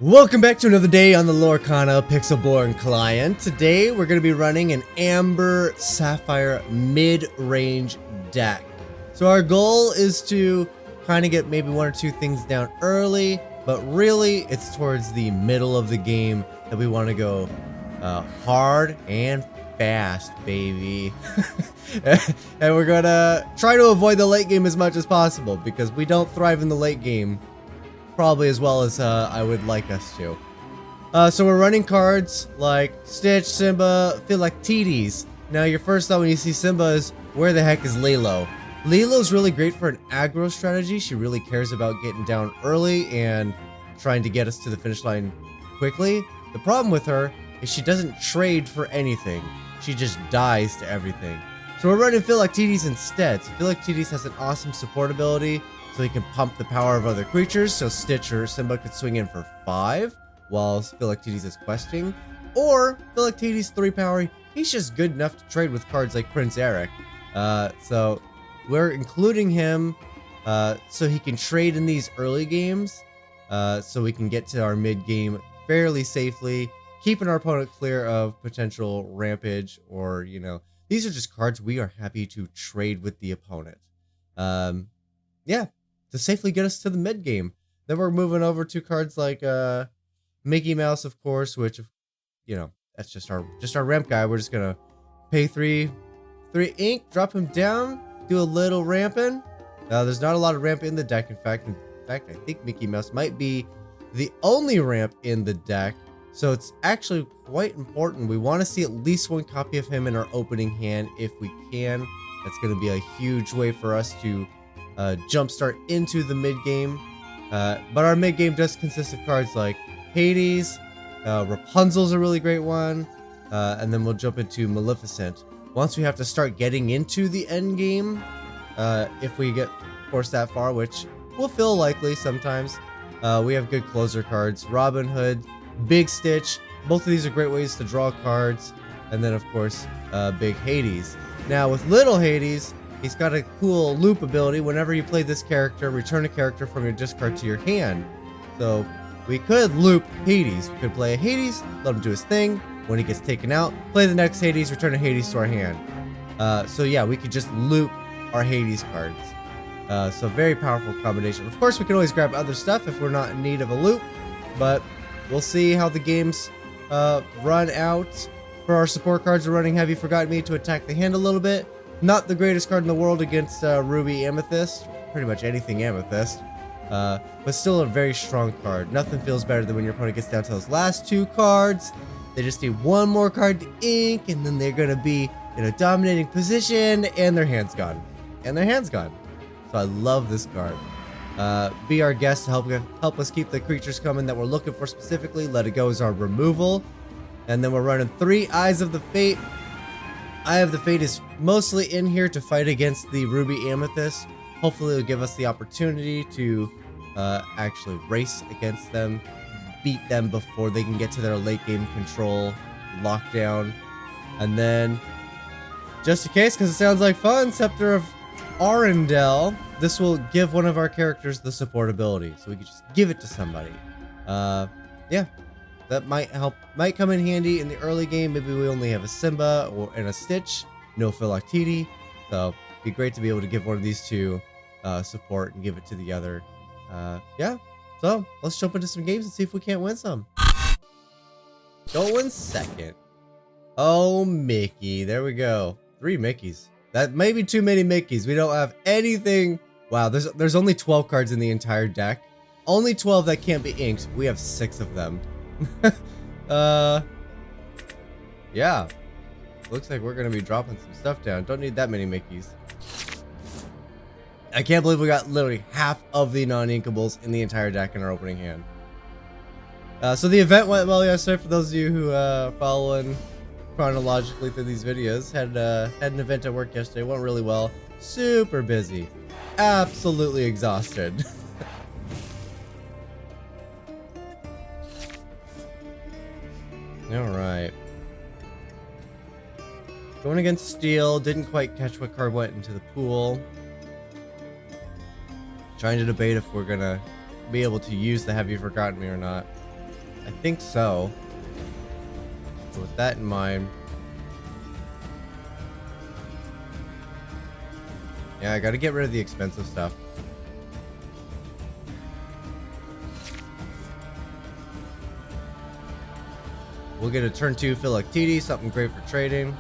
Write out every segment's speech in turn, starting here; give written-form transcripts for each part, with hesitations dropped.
Welcome back to another day on the Lorcana Pixelborn client. Today we're going to be running an Amber Sapphire mid-range deck. So our goal is to kind of get maybe one or two things down early, but really it's towards the middle of the game that we want to go hard and fast, baby. And we're going to try to avoid the late game as much as possible because we don't thrive in the late game probably as well as I would like us to. So we're running cards like Stitch, Simba, Philoctetes. Now your first thought when you see Simba is, where the heck is Lilo? Lilo's really great for an aggro strategy. She really cares about getting down early and trying to get us to the finish line quickly. The problem with her is she doesn't trade for anything. She just dies to everything. So we're running Philoctetes instead. So Philoctetes has an awesome support ability, so he can pump the power of other creatures, so Stitch or Simba could swing in for 5 while Philoctetes is questing. Or Philoctetes 3 power, he's just good enough to trade with cards like Prince Eric. So we're including him so he can trade in these early games, so we can get to our mid game fairly safely, keeping our opponent clear of potential rampage, or, you know, these are just cards we are happy to trade with the opponent. Yeah, to safely get us to the mid game. Then we're moving over to cards like Micky Mouse, of course, which, you know, that's just our ramp guy. We're just gonna pay three ink, drop him down, do a little ramping. There's not a lot of ramp in the deck. In fact, I think Micky Mouse might be the only ramp in the deck. So it's actually quite important. We want to see at least one copy of him in our opening hand if we can. That's going to be a huge way for us to jumpstart into the mid game. But our mid game does consist of cards like Hades, Rapunzel's a really great one, and then we'll jump into Maleficent. Once we have to start getting into the end game, if we get forced that far, which will feel likely sometimes, we have good closer cards. Robin Hood, Big Stitch, both of these are great ways to draw cards. And then of course, Big Hades. Now with Little Hades, he's got a cool loop ability. Whenever you play this character, return a character from your discard to your hand. So we could loop Hades. We could play a Hades, let him do his thing. When he gets taken out, play the next Hades, return a Hades to our hand. So yeah, we could just loop our Hades cards. So very powerful combination. Of course, we can always grab other stuff if we're not in need of a loop, but we'll see how the games run out. For our support cards, we're running Have You Forgotten Me to attack the hand a little bit. Not the greatest card in the world against Ruby Amethyst, pretty much anything Amethyst, but still a very strong card. Nothing feels better than when your opponent gets down to those last 2 cards. They just need one more card to ink, and then they're gonna be in a dominating position, and their hand's gone. So I love this card. Be our guest to help us keep the creatures coming that we're looking for specifically. Let It Go is our removal. And then we're running 3 Eyes of the Fate. Eye of the Fate is mostly in here to fight against the Ruby Amethyst. Hopefully it'll give us the opportunity to actually race against them, beat them before they can get to their late game control lockdown. And then, just in case, because it sounds like fun, Scepter of Arundel. This will give one of our characters the support ability, so we can just give it to somebody. Yeah, that might come in handy in the early game. Maybe we only have a Simba and a Stitch, no Philoctetes. So it'd be great to be able to give one of these two support and give it to the other. Yeah, so let's jump into some games and see if we can't win some. Going second. Oh, Mickey. There we go. 3 Mickeys. That may be too many Mickeys. We don't have anything. Wow, there's only 12 cards in the entire deck. Only 12 that can't be inked. We have 6 of them. Yeah. Looks like we're gonna be dropping some stuff down. Don't need that many Mickeys. I can't believe we got literally half of the non-inkables in the entire deck in our opening hand. So the event went well yesterday. For those of you who following chronologically through these videos, had an event at work yesterday. Went really well. Super busy. Absolutely exhausted. Alright. Going against Steel. Didn't quite catch what card went into the pool. Trying to debate if we're gonna be able to use the Have You Forgotten Me or not. I think so. So with that in mind, yeah, I gotta get rid of the expensive stuff. We'll get a turn 2 Philoctetes, something great for trading.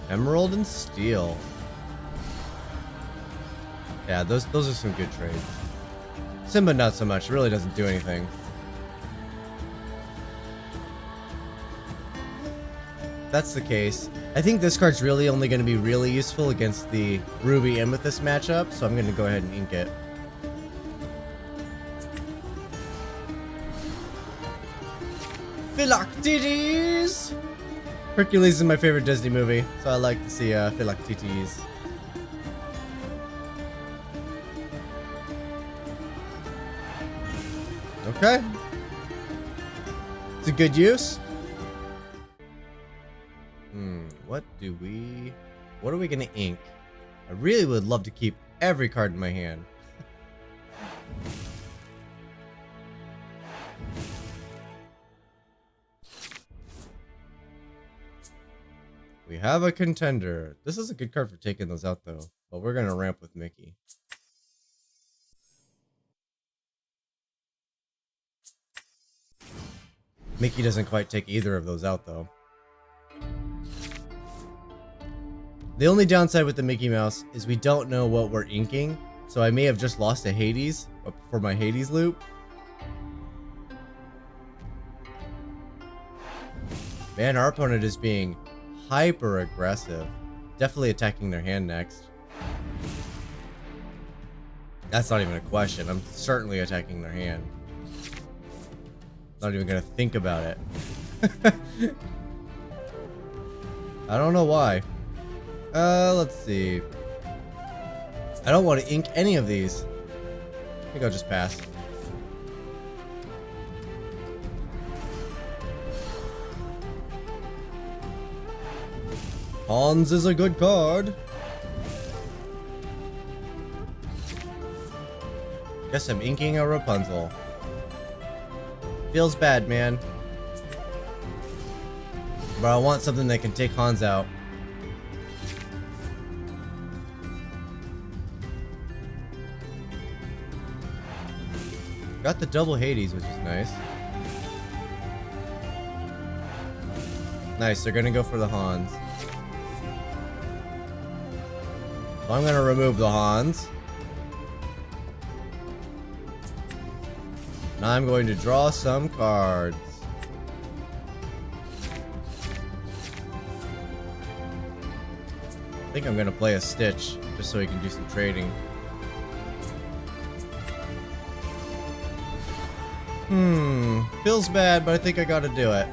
Emerald and steel. Yeah, those are some good trades. Simba not so much, it really doesn't do anything. If that's the case, I think this card's really only going to be really useful against the Ruby Amethyst matchup, so I'm going to go ahead and ink it. Philoctetes! Hercules is my favorite Disney movie, so I like to see Philoctetes. Okay. It's a good use. What are we gonna ink? I really would love to keep every card in my hand. We have a contender. This is a good card for taking those out though, but we're gonna ramp with Mickey. Mickey doesn't quite take either of those out though. The only downside with the Mickey Mouse is we don't know what we're inking, so I may have just lost a Hades for my Hades loop. Man, our opponent is being hyper aggressive. Definitely attacking their hand next. That's not even a question. I'm certainly attacking their hand. Not even gonna think about it. I don't know why. Let's see. I don't want to ink any of these. I think I'll just pass. Hans is a good card. Guess I'm inking a Rapunzel. Feels bad, man. But I want something that can take Hans out. Got the double Hades, which is nice. Nice, they're gonna go for the Hans. So I'm gonna remove the Hans. Now I'm going to draw some cards. I think I'm gonna play a Stitch, just so he can do some trading. Feels bad, but I think I gotta do it.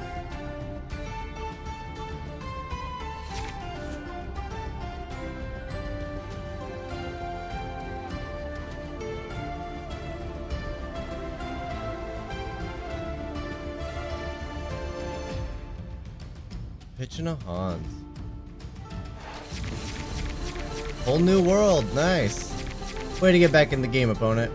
Pitching a Hans. Whole new world, nice. Way to get back in the game, opponent.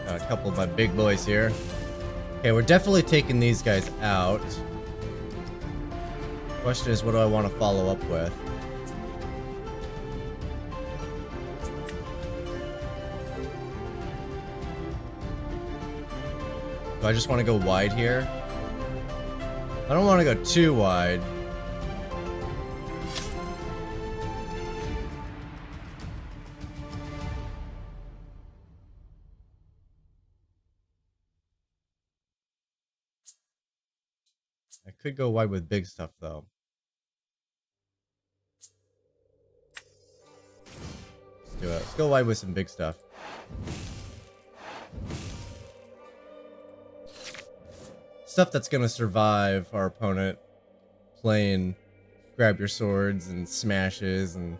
Got a couple of my big boys here. Okay, we're definitely taking these guys out. Question is, what do I want to follow up with? Do I just want to go wide here? I don't want to go too wide. I could go wide with big stuff though. Let's do it. Let's go wide with some big stuff. Stuff that's gonna survive our opponent playing grab your swords and smashes and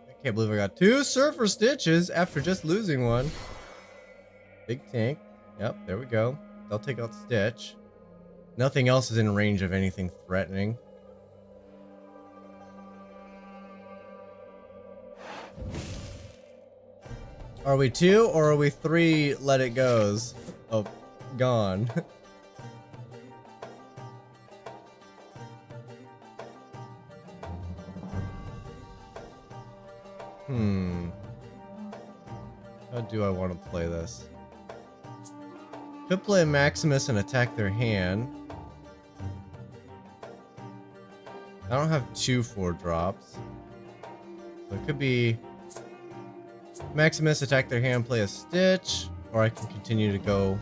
I Can't believe I got 2 Surfer Stitches after just losing one. Big tank. Yep, there we go. They'll take out Stitch. Nothing else is in range of anything threatening. Are we 2 or are we 3 let it goes? Oh, gone. How do I want to play this? Could play a Maximus and attack their hand. I don't have 2 4-drops. So it could be Maximus, attack their hand, play a Stitch, or I can continue to go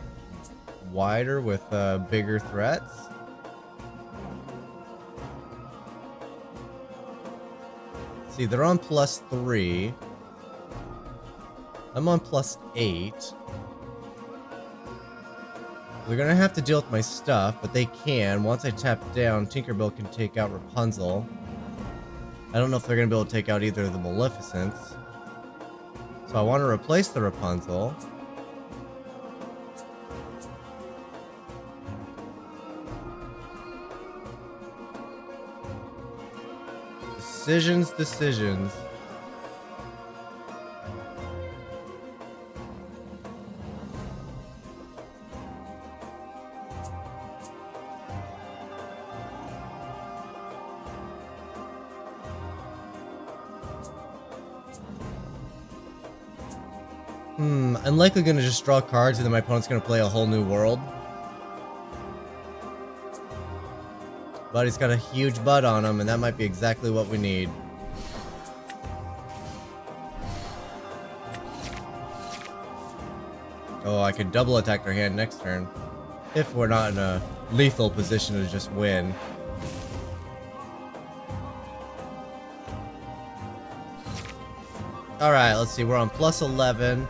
wider with bigger threats. See, they're on +3. I'm on +8. They're gonna have to deal with my stuff, but they can. Once I tap down, Tinkerbell can take out Rapunzel. I don't know if they're gonna be able to take out either of the Maleficents. So I want to replace the Rapunzel. Decisions. I'm likely gonna just draw cards and then my opponent's gonna play a whole new world. But he's got a huge butt on him, and that might be exactly what we need. Oh, I could double attack their hand next turn. If we're not in a lethal position to just win. Alright, let's see, we're on +11.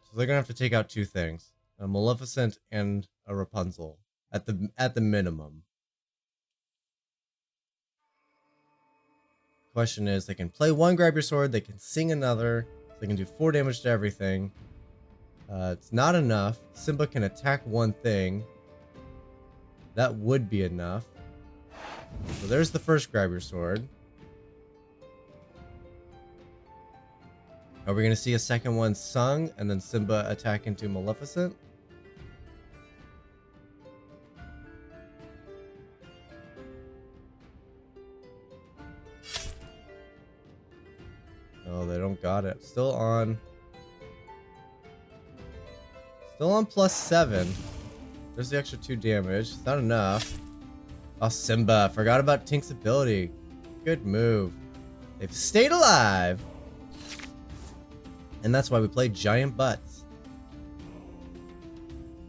So they're gonna have to take out 2 things. A Maleficent and a Rapunzel. At the minimum. Question is, they can play 1 grab your sword, they can sing another, so they can do 4 damage to everything. It's not enough. Simba can attack 1 thing. That would be enough. So there's the first grab your sword. Are we going to see a second one sung and then Simba attack into Maleficent? Oh, they don't got it. Still on +7. There's the extra 2 damage. It's not enough. Oh, Simba. Forgot about Tink's ability. Good move. They've stayed alive. And that's why we play Giant Butts.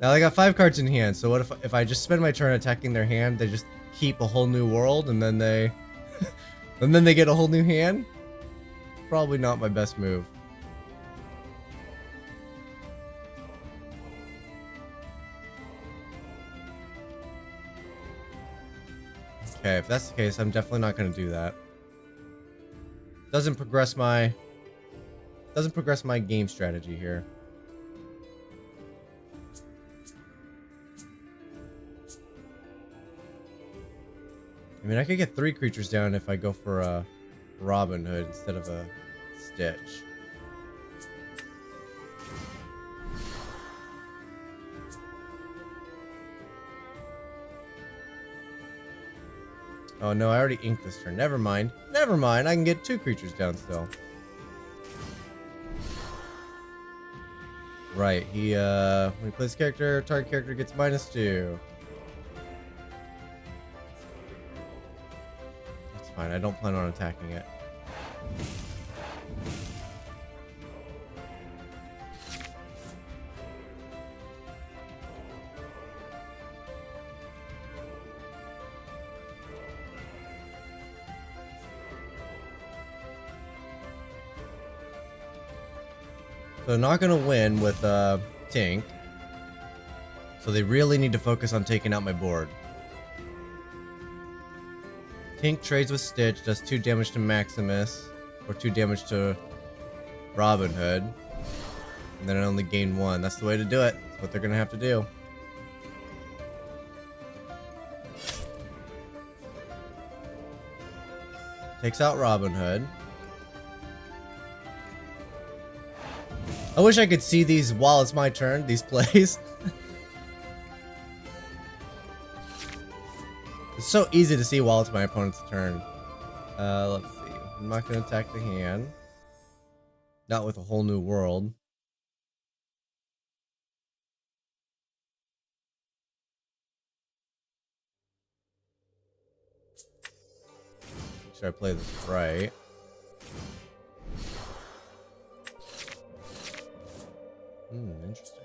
Now I got 5 cards in hand, so what if I just spend my turn attacking their hand, they just keep a whole new world, and then they and then they get a whole new hand? Probably not my best move. Okay, if that's the case, I'm definitely not going to do that. Doesn't progress my game strategy here. I mean, I could get 3 creatures down if I go for a Robin Hood instead of a Stitch. Oh no, I already inked this turn. Never mind. Never mind. I can get 2 creatures down still. Right, he when he plays character, target character gets -2. That's fine, I don't plan on attacking it. So not gonna win with Tink. So they really need to focus on taking out my board. Tink trades with Stitch, does 2 damage to Maximus, or 2 damage to Robin Hood. And then I only gain 1. That's the way to do it. That's what they're gonna have to do. Takes out Robin Hood. I wish I could see these while it's my turn, these plays. It's so easy to see while it's my opponent's turn. Let's see. I'm not gonna attack the hand. Not with a whole new world. Make sure I play this right. Interesting.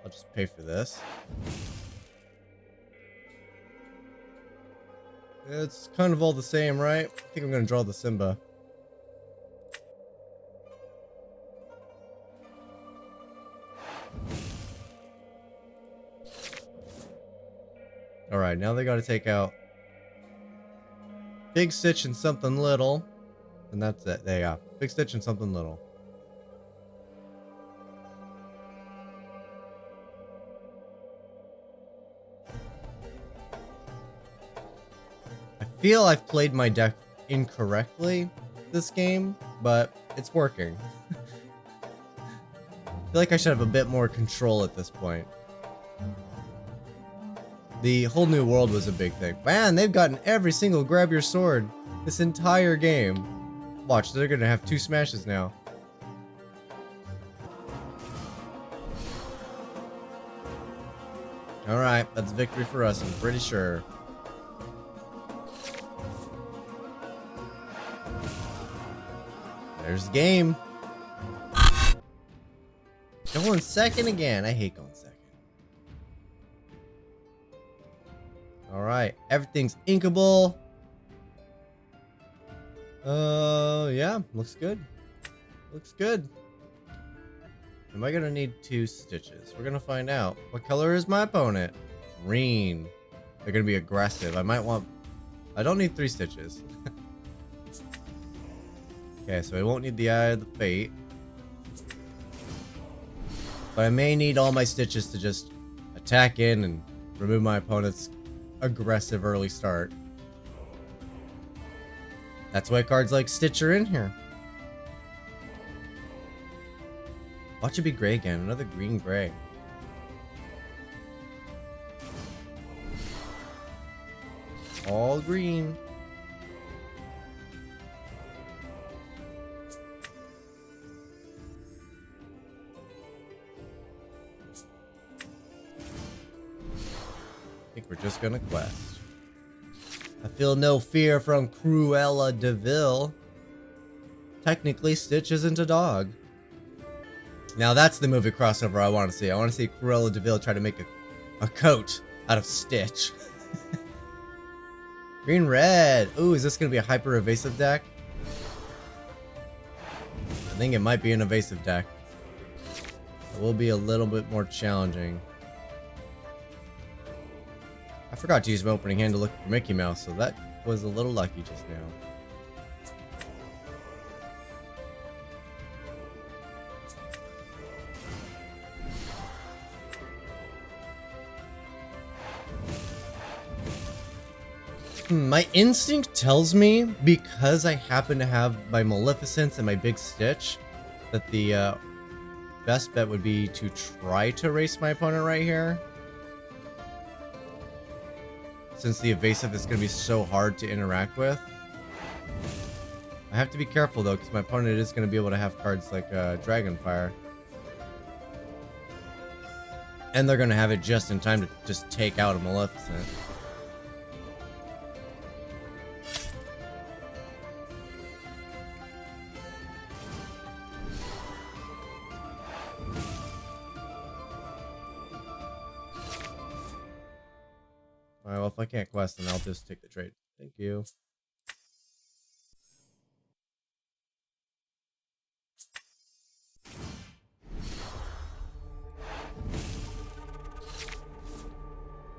I'll just pay for this. It's kind of all the same, right? I think I'm gonna draw the Simba. Alright, now they gotta take out Big Stitch and something little. And that's it. There you go. Big Stitch and something little. I feel I've played my deck incorrectly this game, but it's working. I feel like I should have a bit more control at this point. The whole new world was a big thing. Man, they've gotten every single grab your sword this entire game. Watch, they're gonna have 2 smashes now. Alright, that's victory for us, I'm pretty sure. There's the game. Going second again. I hate going second. Alright, everything's inkable. Yeah, looks good. Looks good. Am I gonna need 2 stitches? We're gonna find out. What color is my opponent? Green. They're gonna be aggressive. I don't need 3 stitches. Okay, so I won't need the Eye of the Fate. But I may need all my stitches to just attack in and remove my opponent's aggressive early start. That's why cards like Stitch are in here. Watch it be gray again. Another green gray. All green. I think we're just gonna quest. I feel no fear from Cruella de Vil. Technically, Stitch isn't a dog. Now that's the movie crossover I want to see. I want to see Cruella de Vil try to make a coat out of Stitch. Green red. Ooh, is this gonna be a hyper evasive deck? I think it might be an evasive deck. It will be a little bit more challenging. I forgot to use my opening hand to look for Micky Mouse, so that was a little lucky just now. My instinct tells me, because I happen to have my Maleficence and my Big Stitch, that the best bet would be to try to race my opponent right here. Since the evasive is going to be so hard to interact with. I have to be careful though, because my opponent is going to be able to have cards like Dragonfire. And they're going to have it just in time to just take out a Maleficent. Alright, well, if I can't quest, then I'll just take the trade. Thank you.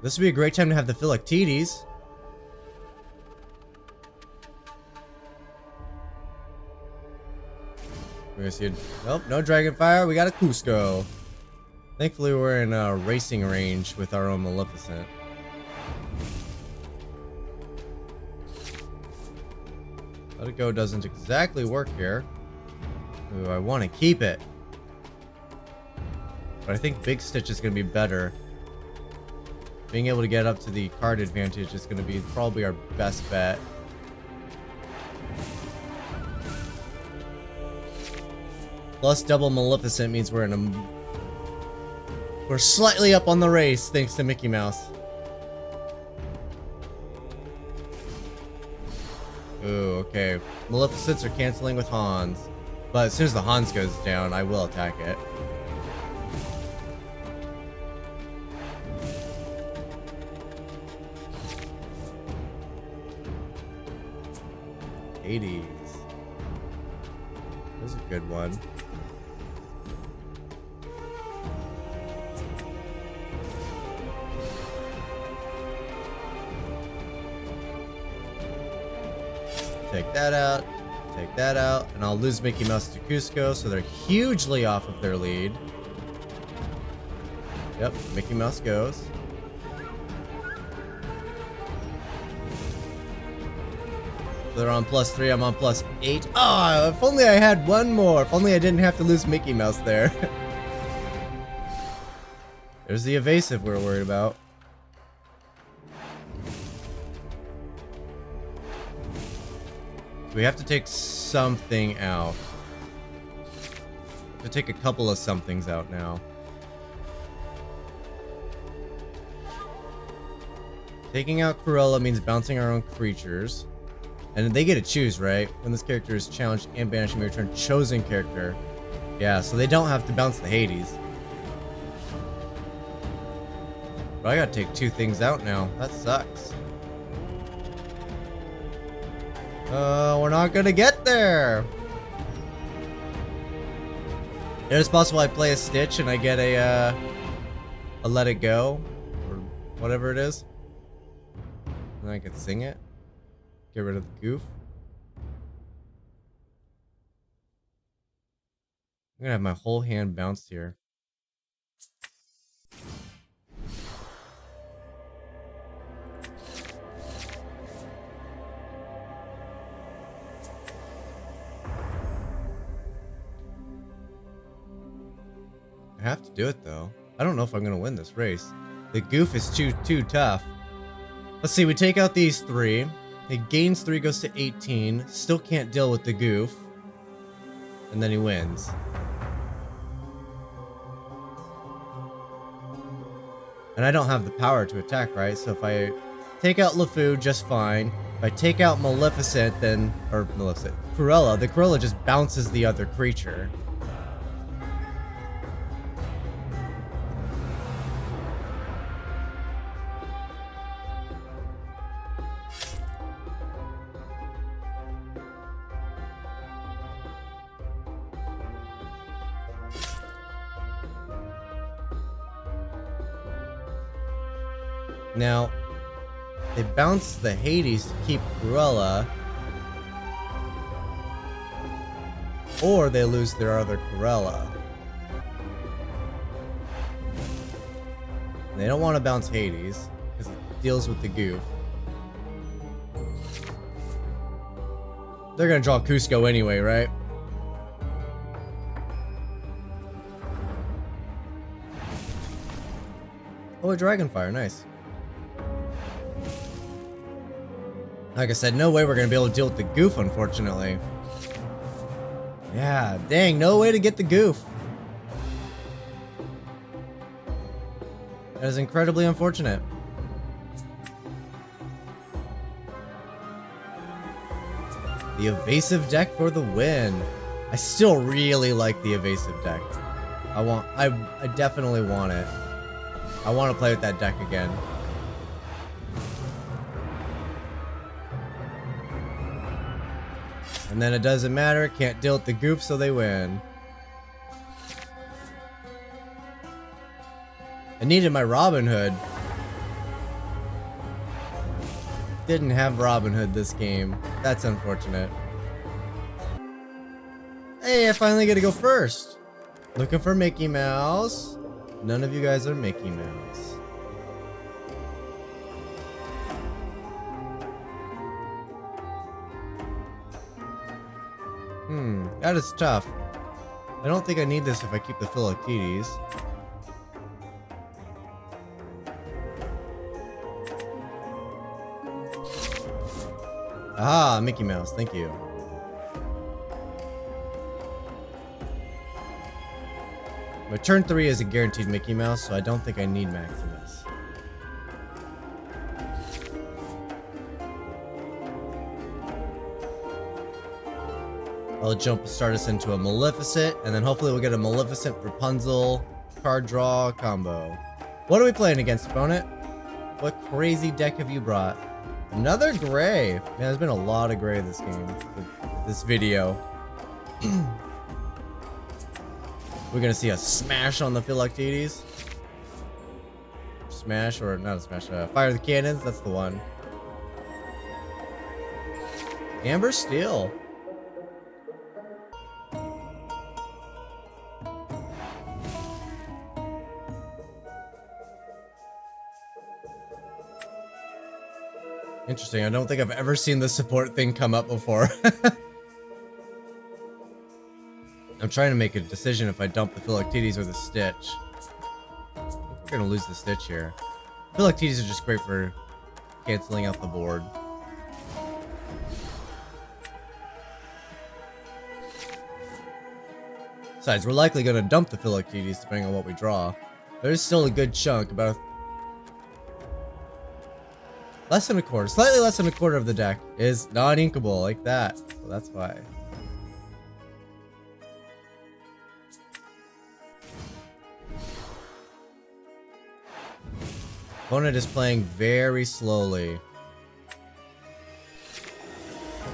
This would be a great time to have the Philoctetes. We're gonna see a, nope, no Dragonfire. We got a Cusco. Thankfully, we're in a racing range with our own Maleficent. Let it go doesn't exactly work here. Ooh, I want to keep it. But I think Big Stitch is going to be better. Being able to get up to the card advantage is going to be probably our best bet. Plus double Maleficent means we're slightly up on the race thanks to Micky Mouse. Ooh, okay. Maleficents are canceling with Hans. But as soon as the Hans goes down, I will attack it. Hades. That's a good one. Take that out, and I'll lose Micky Mouse to Cusco, so they're hugely off of their lead. Yep, Micky Mouse goes. They're on +3, I'm on +8. Oh, if only I had one more. If only I didn't have to lose Micky Mouse there. There's the evasive we're worried about. We have to take something out. We have to take a couple of somethings out now. Taking out Cruella means bouncing our own creatures. And they get to choose, right? When this character is challenged and banished, may return chosen character. Yeah, so they don't have to bounce the Hades. But I gotta take two things out now. That sucks. We're not gonna get there. It's possible I play a Stitch and I get a Let It Go, or whatever it is. And I can sing it. Get rid of the goof. I'm gonna have my whole hand bounced here. I have to do it though. I don't know if I'm gonna win this race. The goof is too tough. Let's see, we take out these three. It gains 3, goes to 18. Still can't deal with the goof. And then he wins. And I don't have the power to attack, right? So if I take out LeFou, just fine. If I take out Maleficent, then... Or Maleficent. Cruella. The Cruella just bounces the other creature. Now, they bounce the Hades to keep Cruella, or they lose their other Cruella. They don't want to bounce Hades, because it deals with the goof. They're going to draw Cusco anyway, right? Oh, a Dragonfire, nice. Like I said, no way we're going to be able to deal with the goof, unfortunately. Yeah, dang, no way to get the goof. That is incredibly unfortunate. The evasive deck for the win. I still really like the evasive deck. I definitely want it. I want to play with that deck again. And then it doesn't matter, can't deal with the goof, so they win. I needed my Robin Hood. Didn't have Robin Hood this game. That's unfortunate. Hey, I finally get to go first. Looking for Micky Mouse. None of you guys are Micky Mouse. That is tough. I don't think I need this if I keep the Philoctetes. Ah, Micky Mouse, thank you. My turn 3 is a guaranteed Micky Mouse, so I don't think I need Maximus. I'll jump start us into a Maleficent, and then hopefully we'll get a Maleficent Rapunzel card draw combo. What are we playing against, opponent? What crazy deck have you brought? Another gray. Man, there's been a lot of gray this game, this video. We're gonna see a smash on the Philoctetes. Smash, or not a smash, fire the cannons, that's the one. Amber Steel. Interesting, I don't think I've ever seen the support thing come up before. I'm trying to make a decision if I dump the Philoctetes or the Stitch. I think we're gonna lose the Stitch here. Philoctetes are just great for canceling out the board. Besides, we're likely gonna dump the Philoctetes depending on what we draw. There's still a good chunk, about less than a quarter, slightly less than a quarter of the deck is non-inkable like that. So that's why. Opponent is playing very slowly,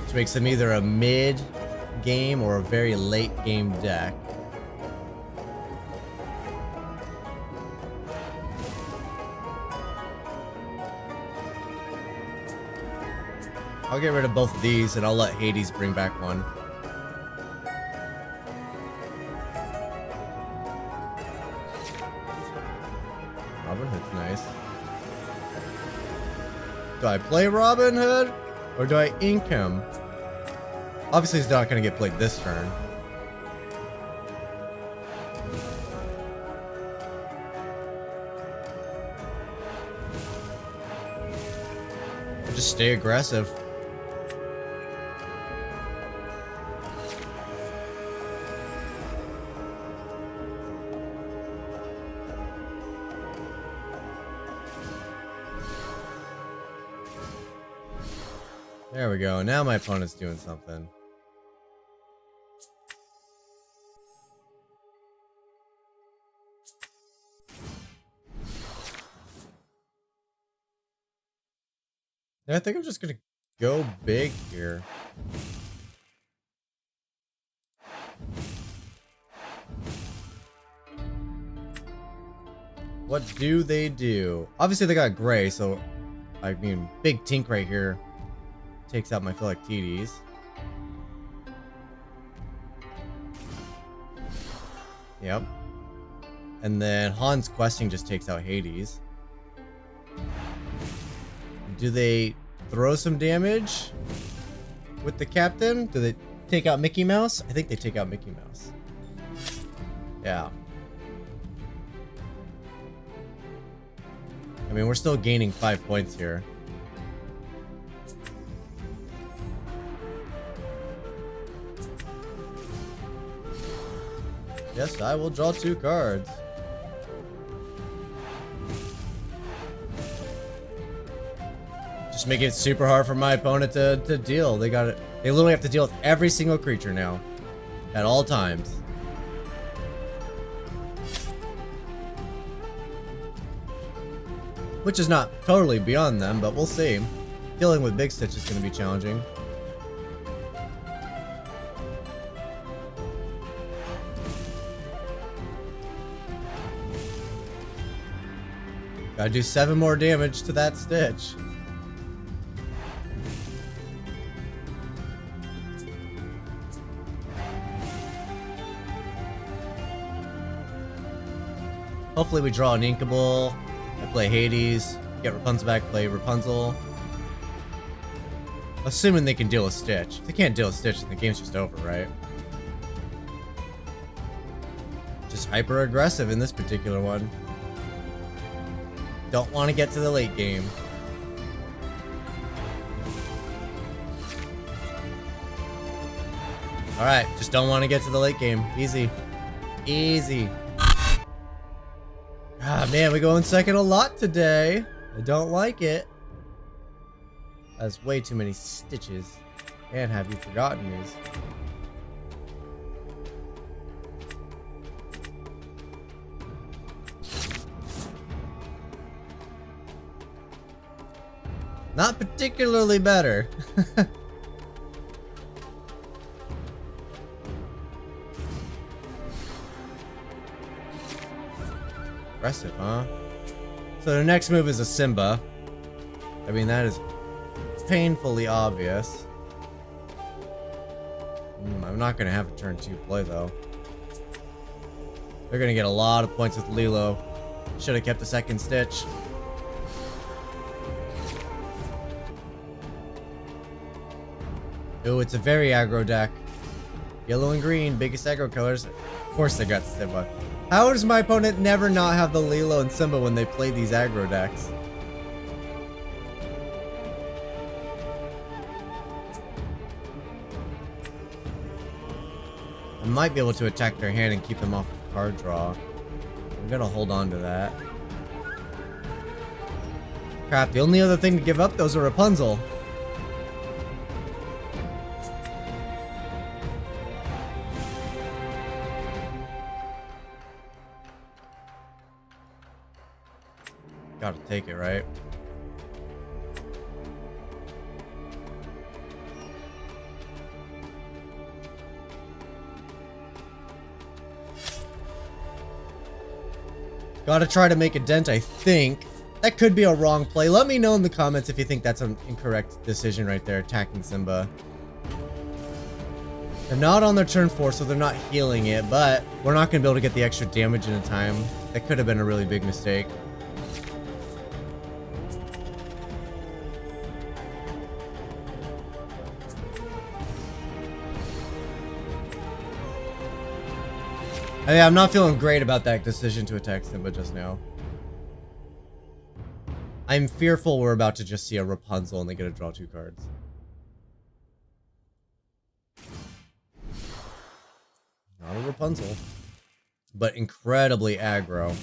which makes him either a mid-game or a very late-game deck. I'll get rid of both of these, and I'll let Hades bring back one. Robin Hood's nice. Do I play Robin Hood, or do I ink him? Obviously, he's not going to get played this turn. I'll just stay aggressive. There we go. Now my opponent's doing something. Yeah, I think I'm just gonna go big here. What do they do? Obviously they got gray, so I mean big tink right here takes out my Philoctetes. Yep. And then Han's questing just takes out Hades. Do they throw some damage with the captain? Do they take out Micky Mouse? I think they take out Micky Mouse. Yeah. I mean, we're still gaining 5 points here. Yes, I will draw 2 cards. Just making it super hard for my opponent to deal. They got it. They literally have to deal with every single creature now, at all times. Which is not totally beyond them, but we'll see. Dealing with Big Stitch is going to be challenging. Gotta do 7 more damage to that Stitch. Hopefully we draw an Inkable. I play Hades. Get Rapunzel back, play Rapunzel. Assuming they can deal a Stitch. If they can't deal a Stitch, then the game's just over, right? Just hyper aggressive in this particular one. Don't want to get to the late game. Alright, just don't want to get to the late game. Easy. Easy. Ah, man, we go in second a lot today. I don't like it. That's way too many stitches. And have you forgotten these? Not particularly better. Aggressive, huh? So the next move is a Simba. I mean, that is painfully obvious. I'm not gonna have a turn 2 play though. They're gonna get a lot of points with Lilo. Should have kept the second Stitch. Oh, it's a very aggro deck. Yellow and green, biggest aggro colors. Of course they got Simba. How does my opponent never not have the Lilo and Simba when they play these aggro decks? I might be able to attack their hand and keep them off of card draw. I'm gonna hold on to that. Crap, the only other thing to give up those are Rapunzel. Gotta take it, right? Gotta try to make a dent, I think. That could be a wrong play. Let me know in the comments if you think that's an incorrect decision right there, attacking Simba. They're not on their turn 4, so they're not healing it, but we're not gonna be able to get the extra damage in a time. That could have been a really big mistake. I mean, I'm not feeling great about that decision to attack Simba just now. I'm fearful we're about to just see a Rapunzel and they get to draw 2 cards. Not a Rapunzel, but incredibly aggro.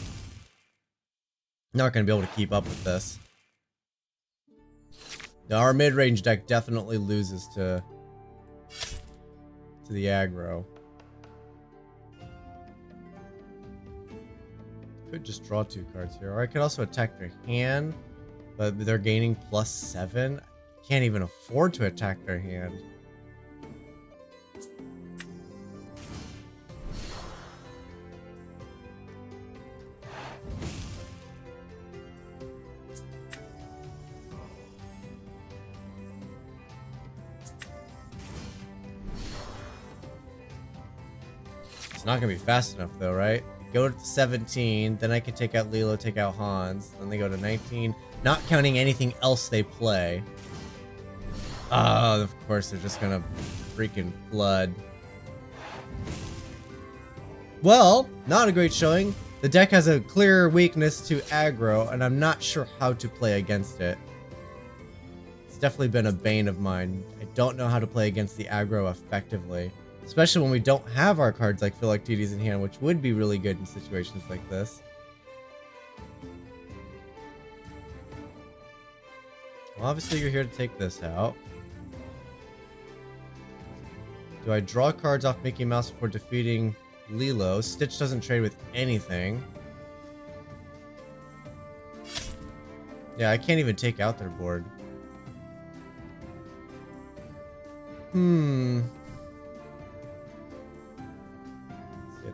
Not going to be able to keep up with this. Now, our mid-range deck definitely loses to the aggro. Could just draw 2 cards here, or I could also attack their hand, but they're gaining +7. Can't even afford to attack their hand. It's not gonna be fast enough though, right? Go to 17, then I can take out Lilo, take out Hans. Then they go to 19, not counting anything else they play. Oh, of course they're just gonna freaking flood. Well, not a great showing. The deck has a clear weakness to aggro, and I'm not sure how to play against it. It's definitely been a bane of mine. I don't know how to play against the aggro effectively. Especially when we don't have our cards like Philoctetes in hand, which would be really good in situations like this. Well, obviously you're here to take this out. Do I draw cards off Micky Mouse before defeating Lilo? Stitch doesn't trade with anything. Yeah, I can't even take out their board.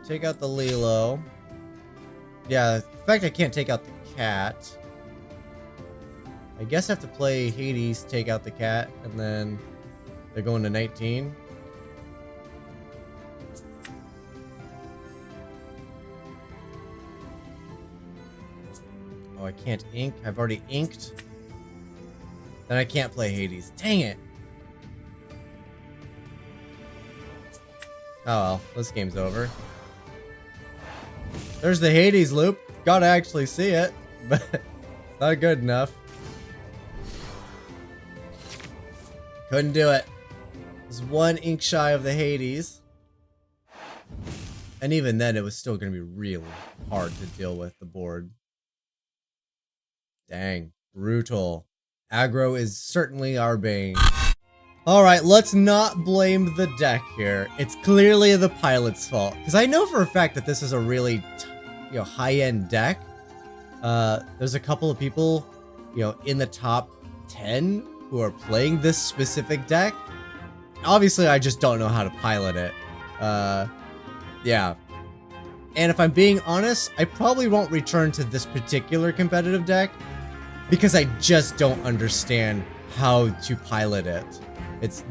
Take out the Lilo. Yeah, in fact I can't take out the cat. I guess I have to play Hades, take out the cat, and then they're going to 19. Oh, I can't ink. I've already inked. Then I can't play Hades. Dang it. Oh well, this game's over. There's the Hades loop. Gotta actually see it, but it's not good enough. Couldn't do it. Was one ink shy of the Hades. And even then, it was still going to be really hard to deal with the board. Dang. Brutal. Aggro is certainly our bane. Alright, let's not blame the deck here. It's clearly the pilot's fault. Because I know for a fact that this is a really high-end deck. There's a couple of people, in the top 10 who are playing this specific deck. Obviously, I just don't know how to pilot it. Yeah. And if I'm being honest, I probably won't return to this particular competitive deck because I just don't understand how to pilot it.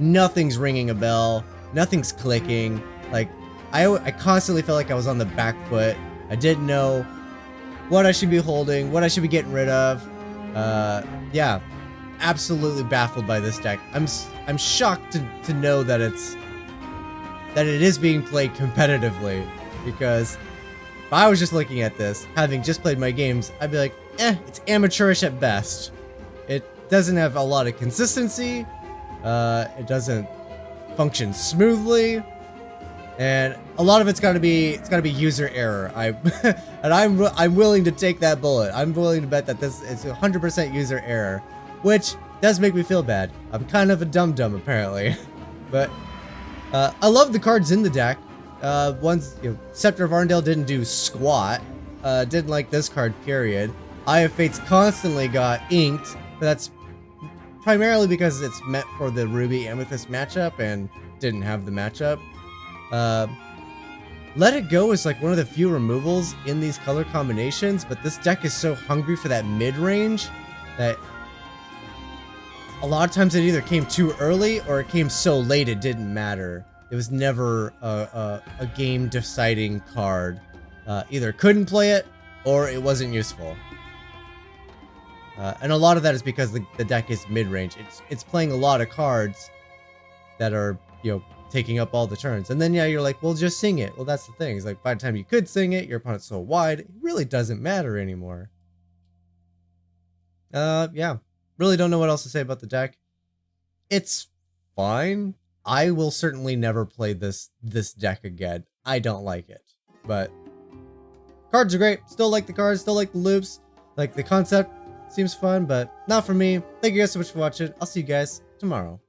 Nothing's ringing a bell, nothing's clicking. Like, I constantly felt like I was on the back foot. I didn't know what I should be holding, what I should be getting rid of. Yeah, absolutely baffled by this deck. I'm shocked to know that it is being played competitively, because if I was just looking at this, having just played my games, I'd be like, it's amateurish at best. It doesn't have a lot of consistency. It doesn't function smoothly, and a lot of it's got to be user error. I'm willing to take that bullet. I'm willing to bet that this is 100% user error, which does make me feel bad. I'm kind of a dum-dum apparently, but I love the cards in the deck. Scepter of Arndale didn't do squat. Didn't like this card, period. Eye of Fates constantly got inked, but that's primarily because it's meant for the Ruby Amethyst matchup and didn't have the matchup. Let It Go is like one of the few removals in these color combinations, but this deck is so hungry for that mid-range that a lot of times it either came too early or it came so late it didn't matter. It was never a game-deciding card. Either couldn't play it or it wasn't useful. And a lot of that is because the deck is mid-range. It's playing a lot of cards that are, taking up all the turns. And then, you're like, well, just sing it. Well, that's the thing. It's like, by the time you could sing it, your opponent's so wide, it really doesn't matter anymore. Yeah. Really don't know what else to say about the deck. It's fine. I will certainly never play this deck again. I don't like it. But cards are great. Still like the cards, still like the loops. Like the concept seems fun, but not for me. Thank you guys so much for watching. I'll see you guys tomorrow.